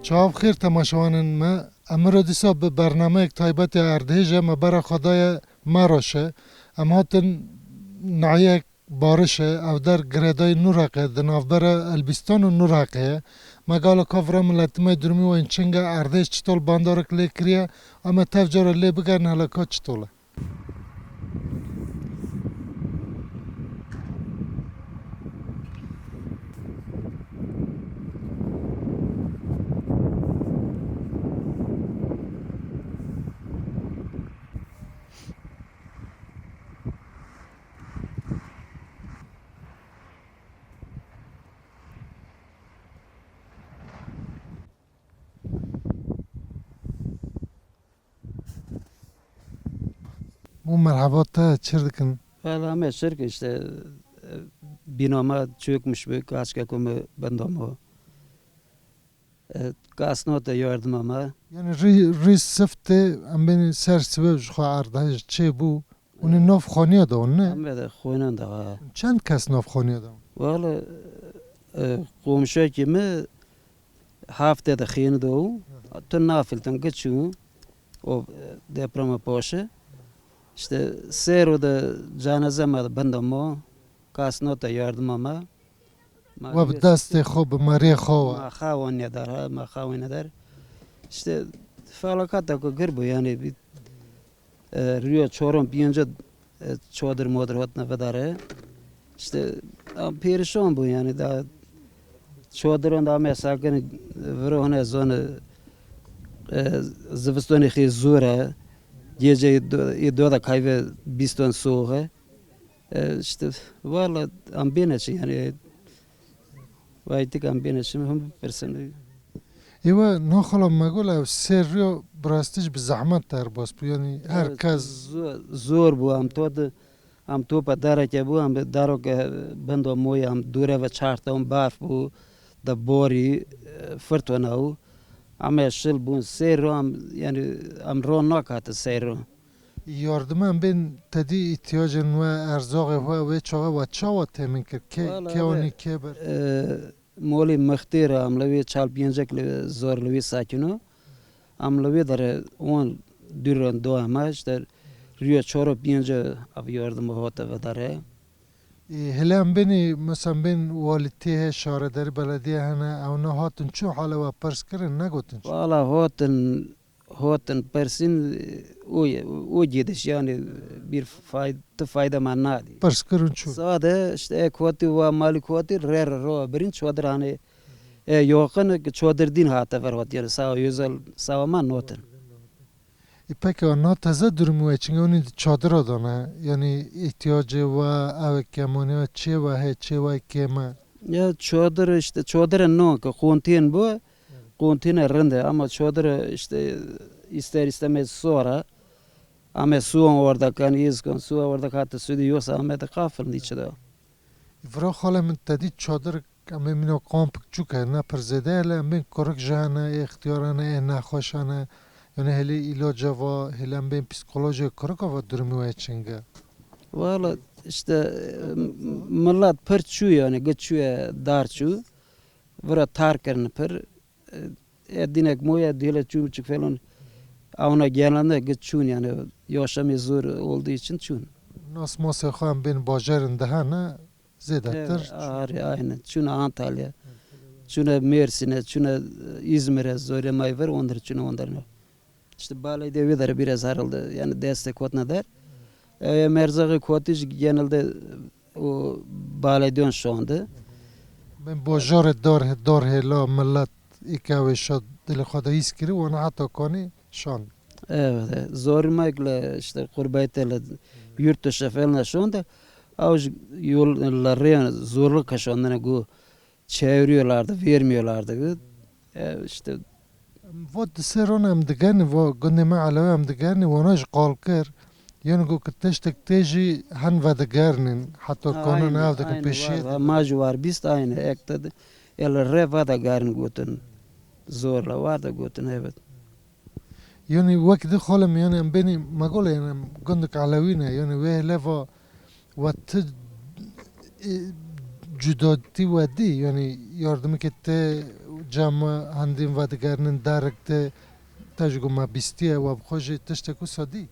چاو خیر تماشاوانن ما امر دیسا به برنامه تایبت اردهجه ما برا خدای مراشه اما هاتن نعیه بارشه او در گردای نورقه دنافبر البستان و نورقه ما قال کافر ملتمه درمی و این چنگه اردهش چطول باندارک لیکریه اما تفجار لی بگرن حلکا چطوله bu merhabatta çırdıkın Valla ama şirk işte binama çökmüş bir kaç kakumu bandamı. Kasnota yardım ama. yani ri sıftı am beni sersebe şu ardehej çe bu onun naf khaniye da onun ne Ama da khoynan da. çend kes naf khaniye da Valla komşu kimi haftada khiyini da tun nafilten geçiyor. O deprema paşa. İşte Sero'da cenaze mi bandamı. Kasnota yardım ama. و به دست خوب مری خواه ما خواهان نداره ها ما خواهان نداره işte felaket de gır bu yani bir rüya çorum bilince çoğdur modur hot ne vedare işte perişan bu yani da çoğdurun da mesakın vrone zone zivstoni khi zura gece da kayve biston soğuğa işte valla ambiyene yani وایتی کم بینشیم هم پرسنوی ایوه نخلا مگوله سریو براستیش به زحمت تر باز بو یعنی هر کس زور بو هم تو پا داره که بو هم دارو که بندو موی هم دوره و چارتا هم برف بو دا باری فرتونه او همه شل بون سیرو هم یعنی هم رو نکات سیرو yardım hem ben tedi ihtiyacın ve erzakı ve çağa ve çağa temin kır ke oni ke ber مولی مختیر عملوی چال پینجک زور لوی ساکنو عملوی داره اون دوران دو همش در ریو چهار پینجا آویاردم هات و داره hele hem beni mesela ben valitiye şarederi belediye hene او نه هاتن çu hala ve pers kirin ne gotin والا هاتن پرسین او جدش yani bir fayda mannadı. pers kirin çu Sade işte ekvati ve malikvati ro birin çoğdur hani yoğun çoğdur din hata var yani sağ yüzel sağman noten. peki o taze durumu için onu çadır adana yani ihtiyacı ve ev kemoni ve çe ve çe ve kema Ya çoğdur işte çoğdur no ki kontin bu kontin rende ama çoğdur işte ister istemez sonra ama su orada kan izkon su orada katta su diyorsa ama da kafir içinde. Vra xala min tedî çadir em mîna kamp çûk e ne pirzêde hele em bên korek ji hene ixtiyarane ê nexweşane yani helê îlaca va helê em bên psikolojik korek ava durumê çing e Valla işte millet pır çu yani geçüye dar çu vura tarkern pır dinek moya dile çu çık falan avna gelende geçun yani yaşamı zor olduğu için çun. nas masê xwe em bên bajarên de hene zêdetir Aynen. Çun Antalya, çun Mersin'e, çun İzmir'e zor may var onlar çun onlar. İşte belediye vidar biraz herhalde yani destek vatna der. Merzağı kotiş genelde o belediye şu anda. ben bajarê dar hêla millet îkevê şa dilê xwe de hîs kirî wan heta kanî şan Evet, zormakla işte kurbaytla yurt dışı falan şu anda yolları yani zorluk yaşandığını bu çeviriyorlardı, vermiyorlardı. İşte va diseron em digerîne va gundê me elewê em digerîne wana ji qalkir yani got ku tiştek tê jî hin vedigerînin heta kanin ev dikin pêşiye Maju var biz de aynı ekte el reva da garın gotun zorla var da gotun evet. yani wek di xalim yani em benî me gole yani em gundik elewî ne yani wê leva ve ti cudadî we dî yani yardımeke te جمع هندیم و دیگرنن درکته تجگو ما بیستیه و بخوشی تشتکو سادی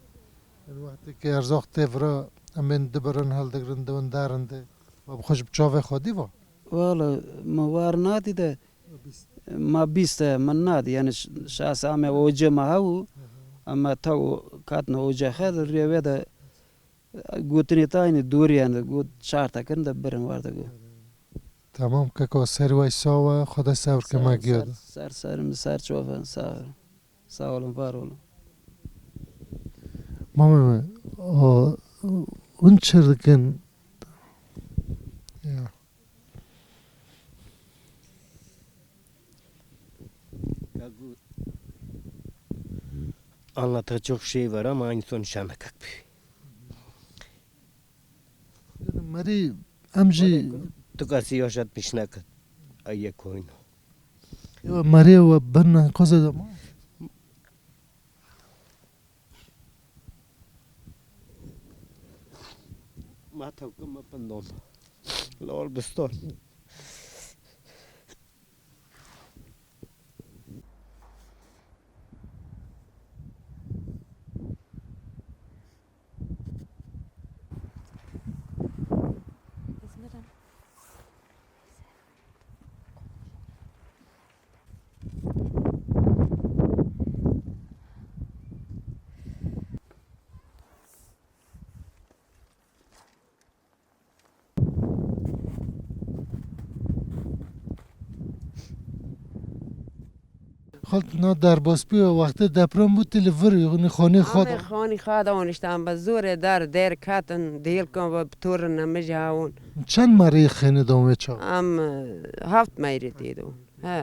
وقتی که ارزاق تفرا امین دبرن هل دگرن دون دارنده و بخوش بچاوه خودی و والا ما وار نادیده ما بیسته من نادی یعنی شاس همه اوجه ما هاو اما تا کاتنا اوجه خد ریوه ده گوتنی تاینی دوری اند گوت شارتا کنده برن وارده گو تمام که که سری وای ساوه خدا سور که ما گیاد سر چوفن سا olun var olun. ماما اون چردکن ya Anlatacak çok şey var ama aynı sonuç anlamak bir. مری امجی Tukası yaşatmış ne kadar. Ayya koyunu. یا مری و بنا قصد ما Ma tavkım ma pandom. Lol bistor. خالت نا در باسپی و وقت دپرم بود تلفر یعنی خانه خود همه خانی خواد آنشتم به زور در کتن دیل کن و بطور نمیجه هون چند مری خینه دومه چا ام هفت میری دیدو ها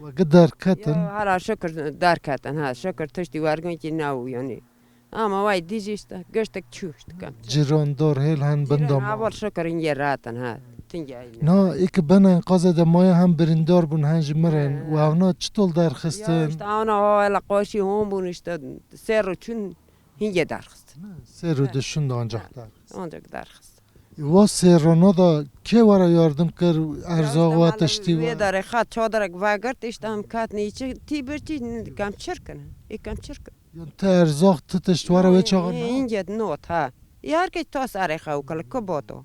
و در یا کتن هلا شکر در کتن ها شکر تشتی ورگون که نو یعنی اما وای دیجیست گشتک چوشت کم جیراندار هیل هن بندام اول شکر این یه راتن ها تنجا نا ایک بنا قصد مایا هم بریندار بون هنج مرن و اونا چطول در خستن işte ana hala قاشی هم بون işte سر رو چون هنگه درخست سه رو دشون da ancak در ancak درخست و سرانو da که ورا yardım kır erzak و تشتی وی و داره خط چادرک وگرد işte هم کات نیچه تی برچی کم چرکن کم چرکن te erzak تشت ورا و چاقا اینجا نوت ها یار که تا سر خو کل کباتو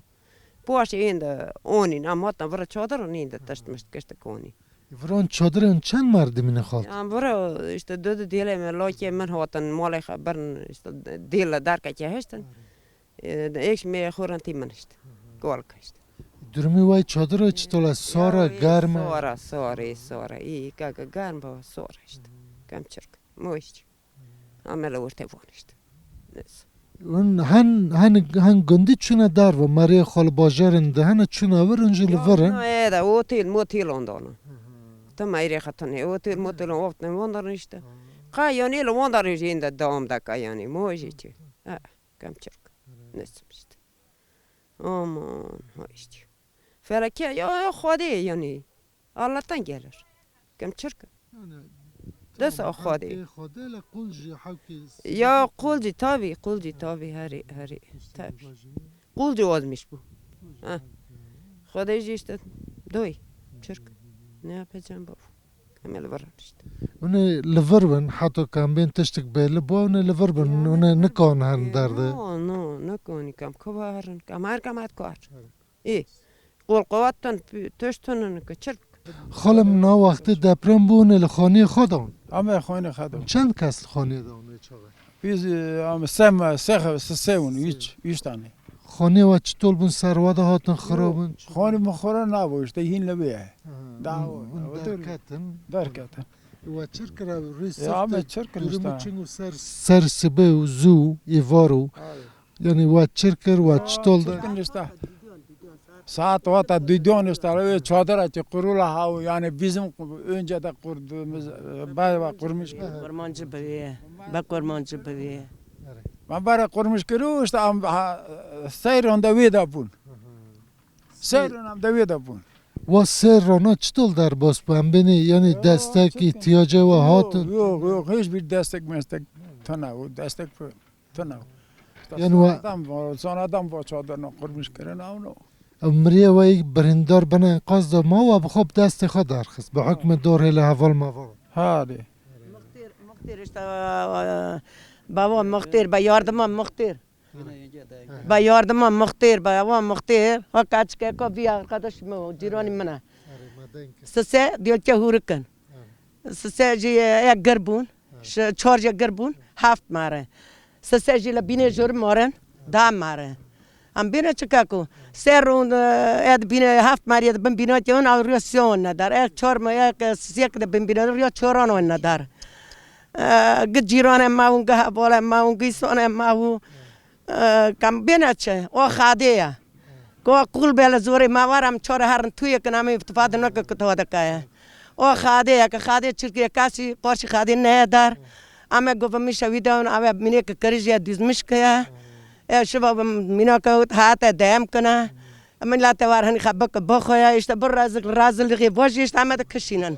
باش این اونین اما تا ورا چادر نین تشت مشت کشت کنی فران چادرن چند مردمین خالت ام ورا işte دو دیله من لاکی من هاتن مال خبرن işte دیل در که هستن ایش می خورن تیمن است گول کشت درمی وای چادر چطول سارا گرم سارا ای که گرم با سارا است کم چرک مویش عمل ورته وانشت اون هن گندی چونه در و مری خال باجرن ده هن چونه ورنجل ورن نه ده اوتیل اندانو تا میری خطنه اوتیل افتن واندارن işte قایانی لو واندارن اینده دام ده قایانی مویش چی کم چرک نسم işte aman ha işte felake ya خودی yani Allah'tan gelir kem çirk دست خودی خودی لقولجی حوکی یا قولجی تابی هری تابی قولجی آزمیش بو خودش işte دوی çirk ne yapacağım bu kamel var işte اون لوربن حتی کم بین تشتک بیل با اون لوربن اون نکان هن درده نه کنی کم کبارن کم کار ای قول قواتن تشتن که çirk خالم نا وقتی دپرم بون لخانه خودم Ama خانه خدم. چند کس خانه دونه چاقه Biz ama سه üç tane. خانه و چطول بون سرواده هاتن خرابن خانه مخوره نبود. ده هین لبیه. درکتن درکت. و چرکره روی ama سفت çırkın دورمو işte. چنگو سر سبه و زو ایوارو یعنی و چرکر و چطول ده Çırkın işte. Saat vata düdüğün işte. Öyle çadır açı kurula havu. Yani bizim önce de kurduğumuz bayağı kurmuş. Kurmancı beviye. Bak kurmancı beviye. Ben bara kurmuş kuru işte seyron da vida bun. Seyron da vida bun. و سر رانا چطول در باس بهم بینی یعنی دستک احتیاجه و هاتن Yok hiçbir destek tanımadı. Destek tanımadı. Yani o- Sonradan bu çadırını kurmuş kırın onu. مریه وی بریندار بنا انقاذ دا ما و بخوب دست خود درخست به حکم دور هل حوال ما هاره مختیر است بابا مختیر با یاردم مختیر با یاردم مختیر با وام مختیر ها کاچ که کو بیا قدش مو جیرانی منه سسه دیل چه هورکن سسه جی یک گربون چهار گربون هفت ماره سسه جی لبینه جور مارن دام ماره ام بینه چکا کو سرون اد بینه هفت ماری اد بینه چون اوریاسیون ندار یک چهار ما یک سیک د بینه ریا چهاران ندار گجیران ما اون گه بالا ما اون گیسان ما او کم بینه چه او خاده کو کول بل زوری ما وارم چهار هرن توی کنم استفاده نکه تو دکایه او خاده که خاده چرکی کاسی قرش خاده نه دار اما گفتم میشه ویدون اما مینه که کریزی دیزمش که شباب مینا که هات دام کنه من لا توارهني خبك بخويا يشتبر رازل غي واجي يشتعمد كشينن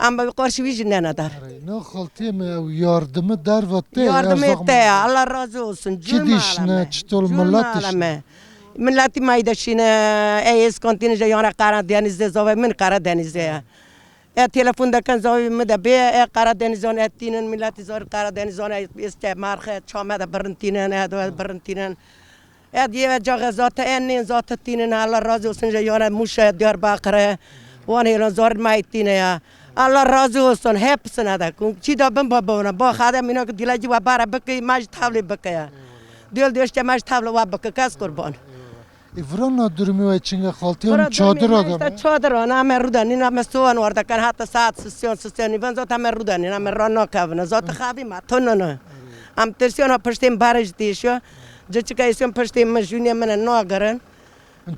اما بقرش ويجي نانا دار نه خالتي ما yardım در و ته ياردم يتا الله razı olsun چدیش نه چطور ملتش ملتی ما يدشين ايس كونتينجا يانا قرادeniz زاوي من قرادeniz تلفون دکن زاوی مدبی قرادنیزان اتینن ملتی زار قرادنیزان است مرخه چامد برنتینن ادوات برنتینن ادیه جا ذات این ذات تینن الله راضی olsun یارا موشه دیار باقره وان هیلان زار مایتینه الله راضی olsun hepsine de چی دا بم بابونا با خاله مینا که دیلاجی و باره بکی ماج تابلی بکه دیل دیشته ماج تابل و بکه کس قربان İvran durumu ve çinge xaltiyam çadır adam. Çadır ona merudani na mesuan orada kan hatta saat sesyon ben zaten merudani na merano kavna zaten xavi ma tonno am tersiona pështim baraj dişo Cıçıka isim pështim majuniya mena no garan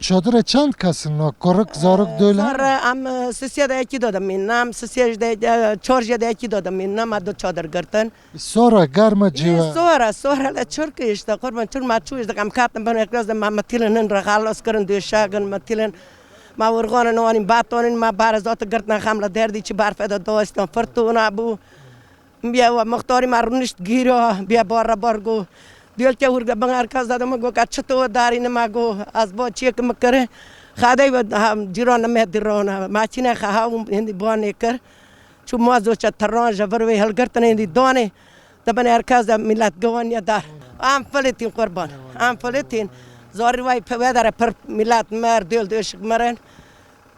Çadıra çand kasın no koruk zarık döyle. Sonra am sesya da eki dodam minnam sesya da çorja da eki dodam minnam ado çadır gartan Sonra garma civa. sonra la çurk işte kurban çur ma çu işte kam katım ben ekraz da ma matilen rahalos karın döşagan matilen ma urganan onin batonin ma barazat gartna hamla derdi çi barfeda dostan fortuna bu bia muhtari marunist giro bia barra bargo Diyor ki urga bana arkadaşlar mı go kaçto darin ma go az bo çek mi kare خاده و جیران مهدران ماشینه خواهم هندی بانه کر چون موضوع چتران جبر و هلگرتن هندی دانه دبن ارکاز ملت گوانیا دار ام فلتین قربان ام فلتین زاری وای پدر پر ملت مر دل دوش مرن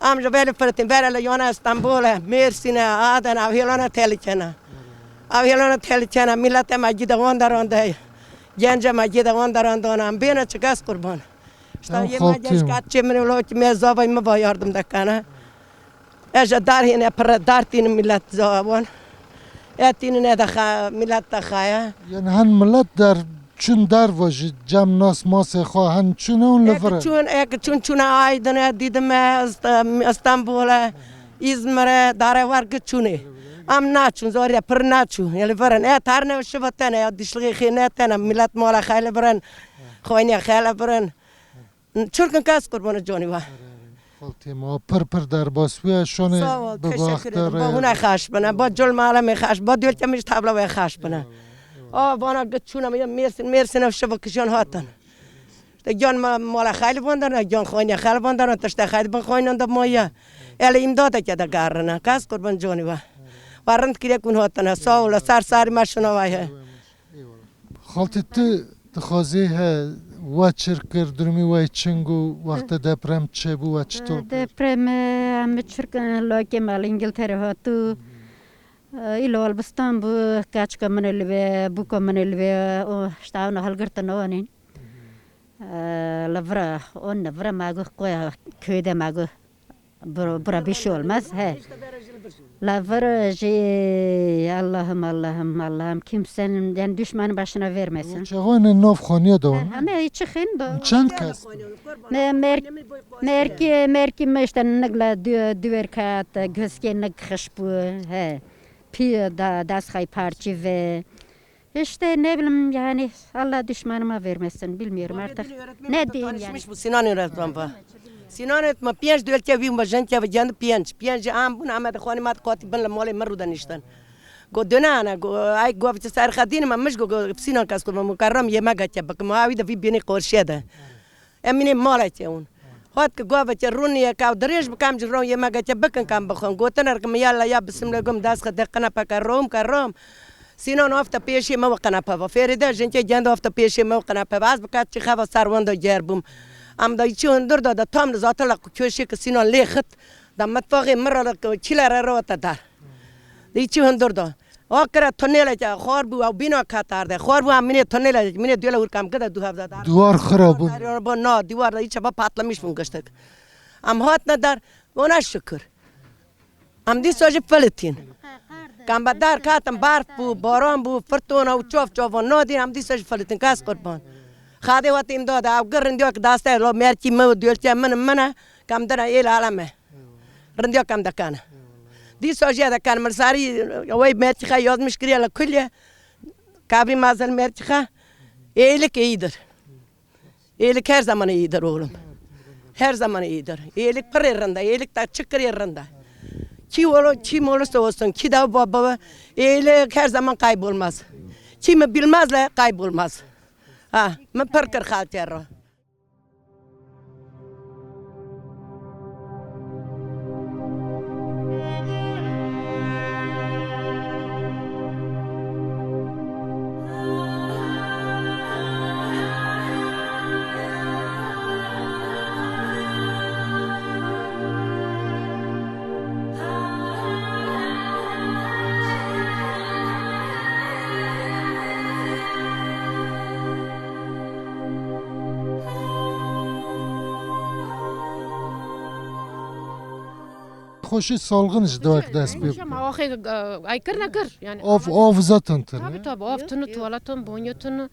ام جبل فلتین برای لیوان استانبول مرسینه آدن اوهیلانه تلیچنا اوهیلانه تلیچنا ملت ماجید وانداران ده جنج ماجید وانداران دانم بینه چکاس قربان İşte yemeyeceğiz kaççımın uloç mezavay mı var yardım da kana. Eje dar yine para dar tinin millet zavan. Etinin ne daha millet daha ya. Yani han millet der çün der vajı cam nas mas han çün on levre. Çün Aydın'a dedim İstanbul'a İzmir'e dare var ki çüne. Am naçun zor ya per naçun. Yani veren tarne şubatene ya dişli xinetene millet mala khayla veren. Khoyne khayla veren. Çürkün kas kurbanı Johnny var. Faltima per der basviye şone bebakter. Ba huna khaş bana, ba jol mala me khaş, ba diyor ki tabla ve khaş bana. Bana gıçuna mersin şevkişon hatan. De John mala khayl bandana, John khoyne khayl bandana, taşta khayl ban khoyne da moya. Ele imdada ki da garna, kas kurban Johnny var. Varant kire kun hatan, sağ sar maşına var. Khaltiti tıxazi he وچر کردرمی و چنگو وقت دپرم چه بو و چطور؟ دپرم هم چرکن لاکی مال انگلتره ها تو ایلو البستان بو کاچ کمن الوی بو کمن الوی شتاون هلگرتن آنین لورا اون لورا ماگو قویا کیده ماگو برا بیشول مز he لورا جی Allah'ım kimsenin yani düşmanın başına vermesin. Çağın nov khaniye da. Ama hiç xin da. Çand kas. Merki işte nagla düver kat gözke nag khşbu he. Pi da das hay parçı ve işte ne bileyim yani Allah düşmanıma vermesin bilmiyorum artık. Ne diyeyim yani. Bu Sinan öğretmen var. Sinan etme piyanç diyor ki bir majente ve canlı piyanç am bunu ama da khani mat qati ben la mole marudan işten. Go dönana go ay go bir sar khadin ma mش go Sinan kas ko mukarram yema gacha bak maavi da bir beni qorşeda. Emine mala çeun. هات که گوه چه رونیه که دریش بکم جرون یه مگه چه بکن کم بخون گوتن ارکم یالا یا بسم الله گم دست خد قنا پک روم سینان افت پیشی ما قنا پا فریده جنچه جند افت پیشی ما قنا پا باز بکات چه خوا سروند جربم ام دای چون در داد تام زات لق کوشی که سینان لیخت دم متفاقی مرا چیلر رو تا دار دی چون در داد آخر تونل جا خار بو او بینا کاتار ده خار بو امینه تونل مینه دیولا ور کم کده دو هفته دار دوار خرابون با نه دیوار هیچ با پاتلامیش بونگشتک ام هات ندار ونا شکر ام دی سوژ فلتین کم بدار کاتم برف بو باران بو فرتونا و چوف و نادی ام دی سوژ فلتین کاس قربان خاده وقت امداد او گرندیو که داسته لو مرچی مو دیولچه من کم در ایل عالمه رندیو کم دکانه دی سوژه دکان مرساری وای مرچی خا یاد مشکری على کلیه کابی مازل مرچی خا ایلک ایدر ایلک her zaman iyidir oğlum her zaman iyidir iyilik per yerinde iyilik ta çıkır yerinde kim olursa olsun ki de baba iyilik her zaman kaybolmaz kimi bilmezle kaybolmaz ha men perker halter خوشی سالغنش دوک دست بی شما آخه ایکر نکر یعنی آفزاتن تر tabii tabii aftını tuvaletini bonyotunu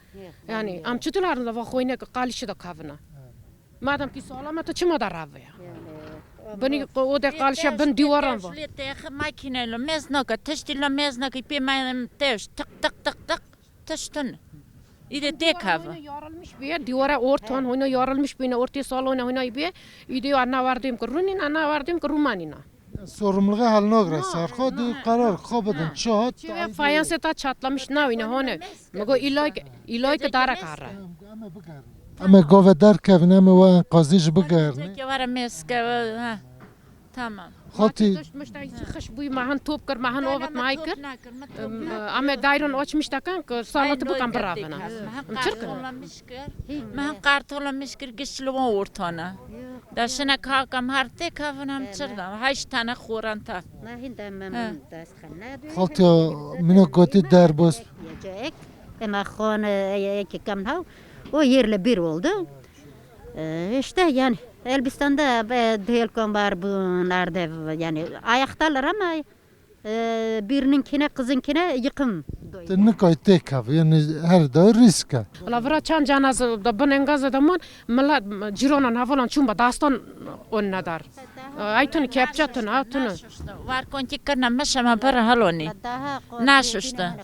yani am çıtıların da vakoyne qalışı da kavna madem ki salamet çima da rave beni o da qalışa ben divaran var makineyle meznaka teştille meznaka ipemenim teş tık tık tık tık teştün İde tek hava. Yarılmış bir divara ortadan oyna yarılmış bir ortaya salona oyna bir ide ana vardım ki Runin ana vardım ki Rumanina. sorumluluğu haline göre sarkı di karar kabadın çat Çeve fayansı ta çatlamış ne oyna hone. Mago ilay ki dara kara. ama gove der kevin ama o enqazıcı bıgarni Ki var meske ha. Tamam. خاطی Müşteri çıkış bu mahan top kır mahan ovat maykır. Ama dairun açmış da kan salatı bu kan bravana. Çırkın. Mahan kartolamışkır güçlü ortana. Daşına kalkam harte kavanam çırdım. Haş tane khuranta. خاطی منو گوتی در باز Yiyecek. Ama kon ki kamnav o yerle bir oldu. İşte yani Elbistan'da delkon var bu nerede yani ayaktalar ama birininkine kızınkine yıkım. ne kay tek av yani her da riska Lavra çan canazı da ben engazı da man mala cironan havalan çumba dastan on nadar. Aytun kepçatun atun. Var konti karna meşama para haloni. Naşuşta.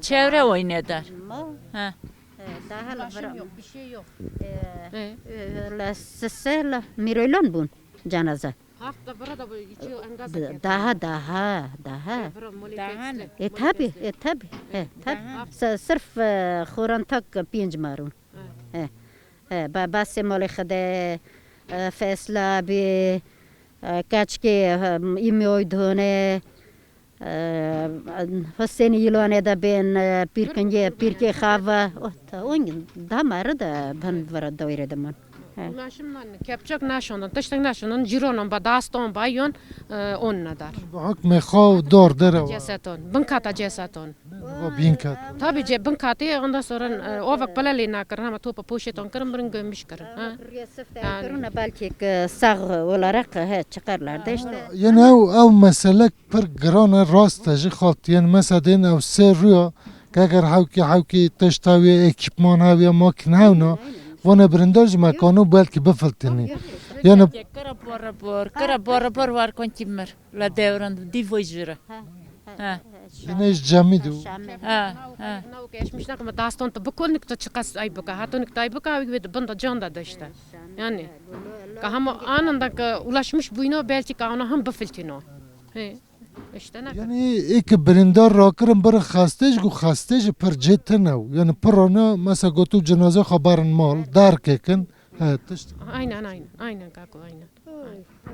Çevre oynadı. Ha. Daha lavra Bir şey yok. la sesel miroylon bun canaza. Hafta burada bu içi engazı. Daha. Daha ne? Tabi. Sırf خوrantak pinç marun. Bas mali khade fesla bi kaç ki imi oydune Hüseyin yılane da ben pirke hava onun damar da ben var daire daman. Naşımdan kepçak naşondan taştan naşondan cironan ba dastan bayon on nadar. hak mekhav dor dere Cesaton. Bankata cesaton. o binkat Tabii cebin katı ondan sonra o vak palali nakar ama topa poşeton kırım bırın gömmüş kırın. Koruna belki sağ olarak çıkarlar da işte. yani ev mesele per grana rastajı خاط yani mesela den ev seriyor اگر havki تشتاوی ekipman havya makin havna vana brindaj makanu belki befaltini yani Kara bora var kontimmer. La devran divojura. Ha. yine iş camidu Ha. Nav geçmiş nakama dastan da bu konik da çıkas ay baka hatonik da ay baka ve bunda canda da işte. Yani kahama anında ulaşmış buyuna belki kahana ham befaltino. He. İşte ne? yani iki brindar rakırın bir xastej gu xastej per cetnev yani per ona mesela gotu cenaze haberin mal dar kekin He tişt. Aynen kako aynen.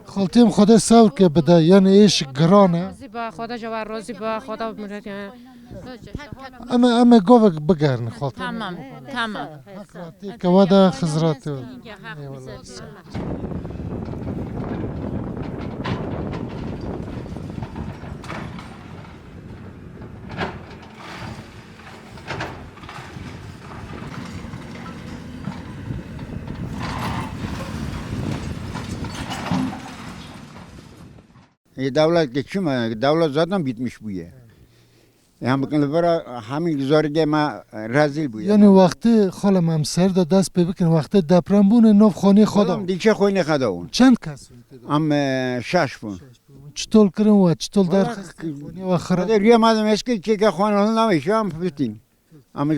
Xaltiyem xwedê sevr ke bide yani êş giran e. Rozi ba Xoda jawar rozi ba Xoda murat yani. Em govek bigerin xaltiyem. Tamam, tamam. Keva da xizratê ol. Devlet geçim, devlet zaten bitmiş bu ya. Yani bakın bara hamin zorge ma rezil bu ya. Yani vakti xalam em ser de dest pê bikin vakti deprem bûne nav xanê xwe da. Adam dikçe koyne kada on. Çend kes? Am şaş bu. Çitol kirin ve çitol derxistin ve xira. Hadi rüya madem eski çeke xanalın ama şu an bitin. Ama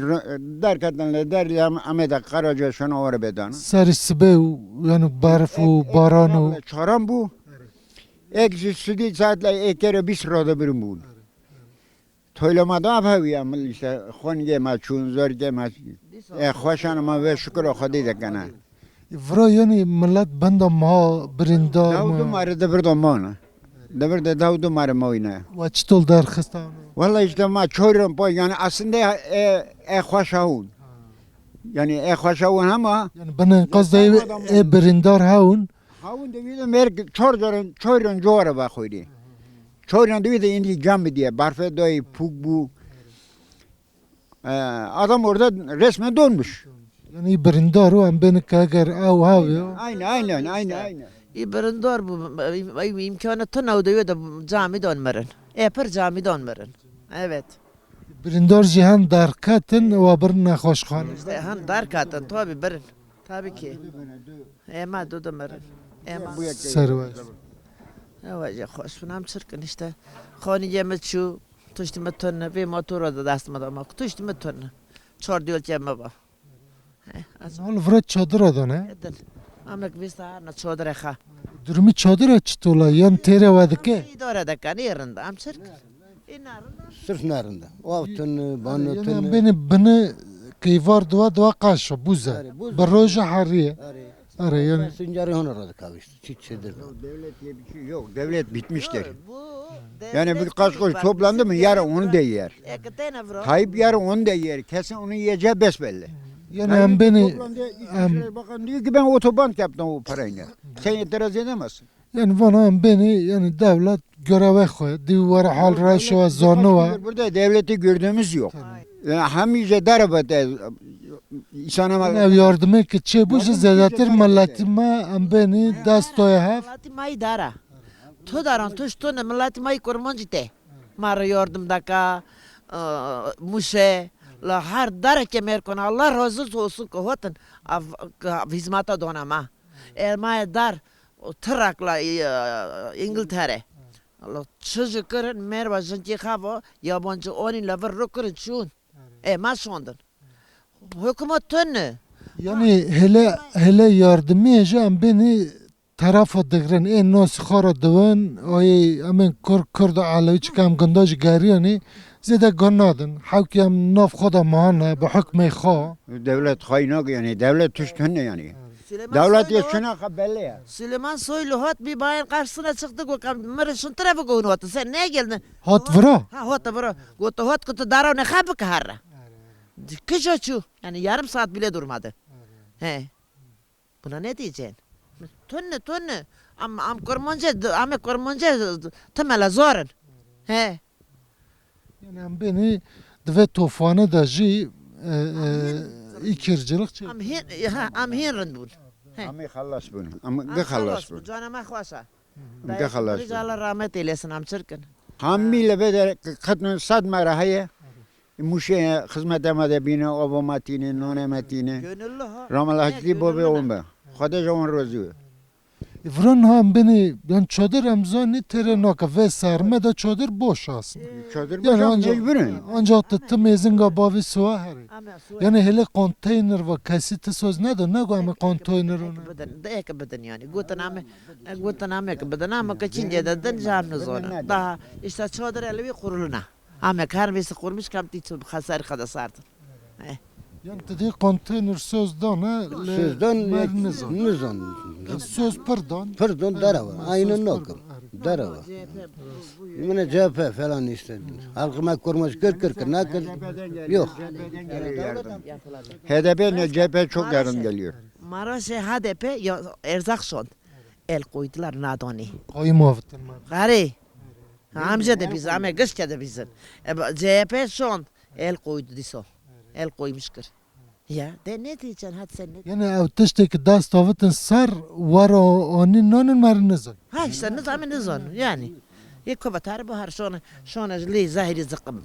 derkattan der ya ameda karaca şuna var bedan. Serî sibê û yani berf û baran û Çaram bu. Ek stüdyo saatle ekere bir sırada birim bu. Toylamadan yapıyor işte xonge ma çun zorge ma. Xoşan ma ve şükür Xudi de kana. vira yani millet benda ma birindar Davdu mı? mare de bir domana. Devir de davdu mare moyna. Ve çitol derxistin. Vallahi işte ma çorum po yani aslında xoşaun. Yani xoşaun ama Yani bana qasdayı birindar haun. havun devido mer çorum jora ba khoydi. Çorum devido indi cam diye barfe doy pug bu. Adam orada resmen donmuş. Yani birindar o em beni kager av havi. Aynen. İbrindor bu imkanı navdiyor da cami dönmerin. Epir cami dönmerin. Evet. Birindar cihan derkatin ve bir nehoşxane. İşte han darkatın tabi birin. Tabii ki. Ema dömerin. Ema. Servet. Evet, hoş bunam çırkın işte. Khani yemet şu tuştumu tonne ve motora da dastım da mak tuştumu tonne. Çor diyor yeme ba. Al vira çadır adan he. Edin. Amek vista na çodre kha. Durmi çadır açtıla yan tere vadike. İdare da kan yerinde am çırk. Sırf nerede? O tün, bana Yani tün. beni kıyvar dua kaşa buza. Barroja hariye. Ara yani. Süngeri honor kavuştu. Çiçedir. Devlet diye bir şey yok. Devlet bitmiştir. Yani bir kaç koş toplandı mı yarın onu da yer. Tayyip yarın onu da yer. Kesin onu yiyeceği besbelli. Yani hem beni İçişleri Bakanı diyor ki ben otoban yaptım o parayla. Sen itiraz edemezsin. yani bana hem beni yani devlet göreve koy. Divara hal raşo ve zanova. Burada devleti gördüğümüz yok. Yani hamice darabete insana Ev yardımı ki çe bu zedatir milletime hem beni destoya haf. Millati may dara. Tu daran tuştun millati may kurmancite. Mar yardım daka muşe la her dara kemer kon Allah razı olsun ko hotan hizmata donama. Elmaya dar trakla İngiltere. Allah çocukların mervazın ki hava yabancı onun lavar rokurun çun. Maşondun. Hükümet tönne. Yani hele yardımı hem beni tarafa dıgren en nas khara dwan ay amen kurda ala hiç kam gandaj gariyani zede ganadın hakem naf khoda mahana bi hukmi kha devlet kaynak yani devlet tüştünne yani. Devlet yaşına belli ya. Süleyman Soylu hat bir bayan karşısına çıktı kokam mırışın tarafı koyun hatı sen ne geldin? hat vra Ha hat vra. Gotu hat kutu darav ne kapı kahara. Kıçaçu yani yarım saat bile durmadı. He. Buna ne diyeceksin? Tönne. Am kormanca temela zorun. He. yani beni dve tofane da ji ikircilik çe Am hinrin bun. Ami xallas bunu. Ama gı xallas bunu. Canıma xoşa. Gı xallas bunu. Allah rahmet eylesin am çırkın. Hamile beder kadın sad marahaye. Muşe hizmet emade bine obamatine nonematine. Gönüllü ha. Ramallah ki bobe ombe. Xada jawan rozu. vran ham beni yani çadır emzani tere naka ve serme da çadır boş aslında Çadır yani başam ancak mecburen. ancak tım ezin gabavi suha heri yani hele konteyner ve kaseti söz nedir ne ama konteyner onu Ek beden yani. Gutan ame ki beden ama kaçınca da den canlı zona. Daha işte çadır elvi kuruluna. Ama her birisi kurmuş kam tiçu hasar kada sardı. Yani dedi konteyner sözdan Sözden nizan. nizan. Söz pırdan. Pırdon darava. Aynen okum. Darava. Yine CHP falan işte. Halkıma kurmuş kır nakır. Yok. HDP ile CHP çok yardım geliyor. Maraş HDP ya erzak son. El koydular nadani. Koyum avıtın. Gari. Amca da biz, ama kışça da bizim. CHP son el koydu diso. El koymuştur. Ya de ne diyeceksin hadi sen ne? Yani ev tişteki dast avıtın sar var onun nonun mar nizan. Ha işte ne zaman yani. Yeko batar bu har şona li zahiri zıkkım.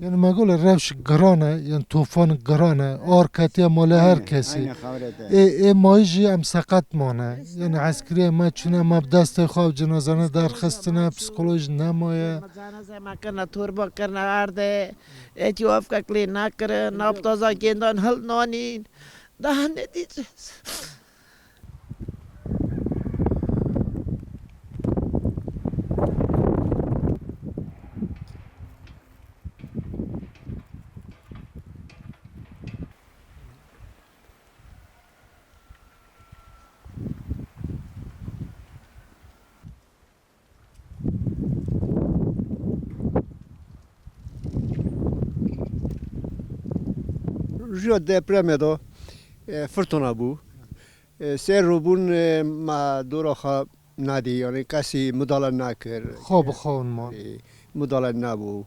Yani magol revş grana yani tufan grana arkatiya mola herkesi. Aynen havrete. مایجی ام سقط مانه یعنی عسکری ما چونه ما دست خواب جنازانه در خستنه پسیکولوژ نمایه Cenaze makarna turbo karna arde. Etiyop kakli nakır naptoza kendan hal nonin. Daha ne diyeceğiz? Rüya depreme do fırtına bu. Ser rubun ma duraha nadi yani kasi müdahale nakır. خواب خون ما Müdahale nabu.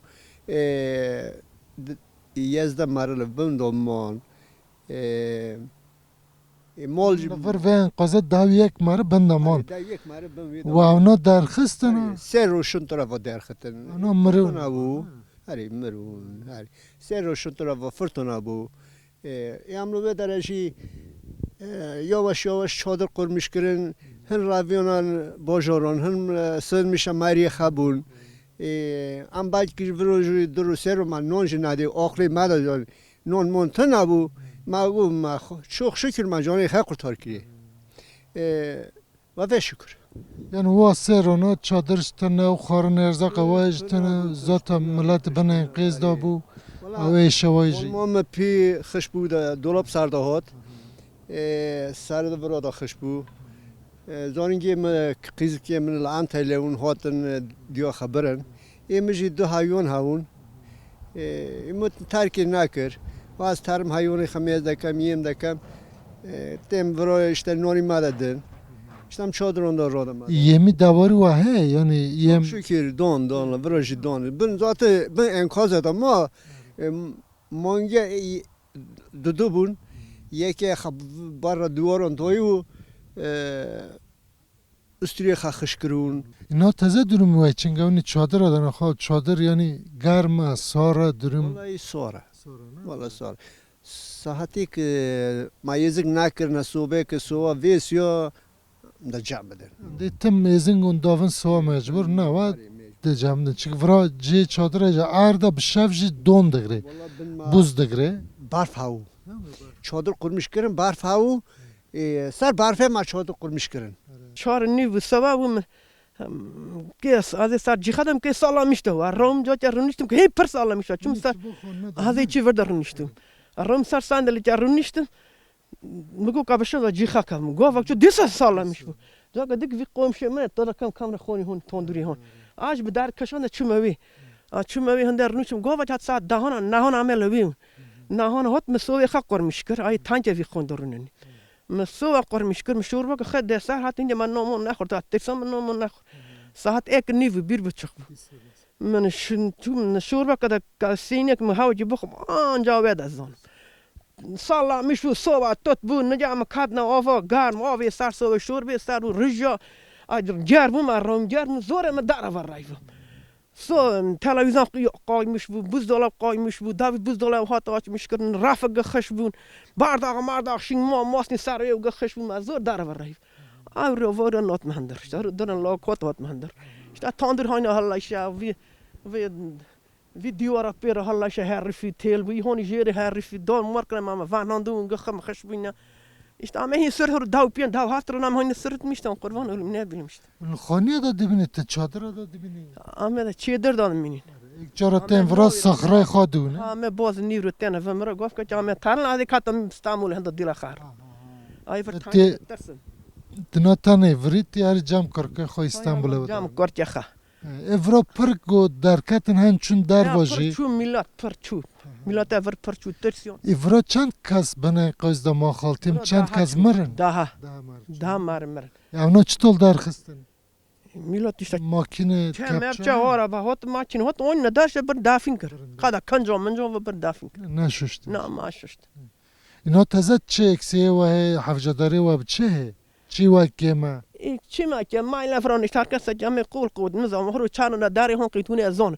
Yazda marıl bundomon. Molj نفر وین قضا داویک ماره بندمان و اونا در خستنه Ser roşun tarafa derxetin. اونا مرون Fırtına bu. Hari merun. Hari. Ser roşun tarafa fırtına bu. Yamlu ve dereci yavaş yavaş çadır kurmuş kirin. Hın ravyonan bojoron, hın sığınmışa mariye xabun. Am belki virojü duru seruma non jinadi akli madadan non montana bu. Ma çok şükür ma canı hak kurtar ki. Ve şükür. yani o serona çadır istene o xarın erzak avay istene zaten millet bana انقیز da bu اوه شوایجی ما پی خشبو دا دولاب سرده هات سرده برادا خشبو زانینگی من قیز که من الان تلون هاتن دیا خبرن ایمجی دو حیوان هاون ایمت ترکی نکر و از ترم حیوانی خمیز دکم یم دکم تیم برای işte نانی مددن işte çadırın da radam. yemi davarı var he yani yem Şükür don virajı don. Ben zaten ben enkaz edem ama مانگه دو بون یکی خب برا دواران تویو استری خخش کرون اینا تازه درم وای چنگه اونی چادر آدن خواه چادر یعنی گرم سارا درم والله ساره والله ساره ساعتی که ما یزگ نکرن صوبه که سوا ویسیا da cam beder. دیتم ایزنگ اون داون سوا مجبور نه و ده جام ده چیک ورا جی چادر اجا آردا بشاف جی دون دگره buz degre Barf havu. Çadır kurmuş kirin barf havu. Sar barfe ma çadır kurmuş kirin. Çar ni bu sabah bu kes az sar cihadam ke salamıştı var. Rom joca runishtum ke hep salamıştı. Çünkü sar az içi verder runishtum. Rom sar sandali jar runishtum. Mugo kabşa da cihakam. Go vakçu disa salamış bu. Zaga dik vi komşu men toda kam kamera khoni hon tonduri hon. Aj bi dar kaşan da çumavi. Çumavi hande runishtum. Go vakçu saat dahana nahon amelevim. Nahon hot mesovi khaq kormuşkir. Ay tanca vi khondurunun. مسوا قرمش كرم شوربة خد ساعة هات إني ما نومون ناخر تسمى من نومون ناخر ساعات إيك نيف بير بتشخ من من الشوربة كذا كاسينك مهاوج بخم جاوي هذا الزون صلا مش بو سوا تطبو نجا مكادنا أوفا قار ما صار سوا شوربة صار رجع أجر جار بوم أرام جار زور ما دارا ورايفه سو تلفزيون قايمش بو بوزدولا قايمش بو داوود بوزدولا هات مش كرن رافق خشبون بارداغ مارداغ شين ما ماسني ساريو خشبون ما زور دار ورايف او رو نوت مهندر درن لا كوت هات مهندر اشتا تاندر هاينا هلا شا في فيديو را بير هلا شا هر في تيل وي هوني جيري هر في دون ماركنا ما فاناندو خم خشبينا اشتا ما هي سر داو بين داو هاتر نام هاي سرت مشتن قربان ولا من بيلمشت الخانية دا دبني تشادر دا دبني اما دا چیدر دادم مینین چارتين فراس صخرة خادونه همه باز نیرو تنه و مرا گفت که همه ترن از کاتم استانبول هند دیلا خار آی فر تی دنا تانه وریتی هر جام کرکه خو استانبول بود جام کرد خا افرا پرگو درکتن هن چون در واجی پرچو میلاد پرچو میلاد افر پرچو ترسیون افرا چند کس بنه قاز دا ما خالتیم چند کس مرن ده مرن اونا چطور درخستن میلاد تیشت ماکینه مرچه هارا با هات ماکین هات اون نداشت بر دافین کرد خدا کنجام منجام و بر دافین کرد نشوشت نه ما ششت اینا تازه چه اکسیه و حفجداری و بچه چی وکی ما چی ما که ما این فران اشتار کس جمع قول قود نظام هرو چانو نداری هون قیتونه ازون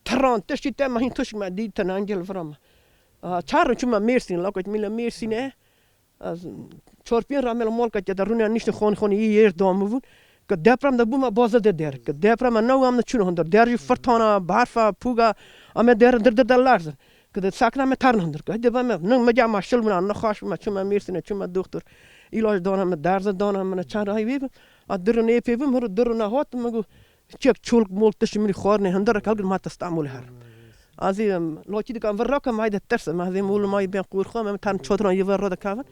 تران تشتی تم هین تش ما دید تنانجل فرام چارو چما میرسین لاکت میلا میرسینه از چورپین رامل مول که درونه نیشت خون یه دام بود که دپرم ده بوم باز ده در که دپرم نو هم نچونه هندر درجی فرتانا برفا پوگا ام در لارز که ده ساکنا می ترن هندر که دبم نه مجا ماشل من نخواش ما چما میرسینه چما دکتر ایلاج دانم درز دانم من چند راهی بیم درونه پیبم هر درونه هات مگو چک چولک مولتش میری خورنه هندر کالگر ما تستعمل هر ازی لوچی دکان ورکم ما ده ترس ما زی مول ما بین قور خو ما تن چودران یه ور رو دکان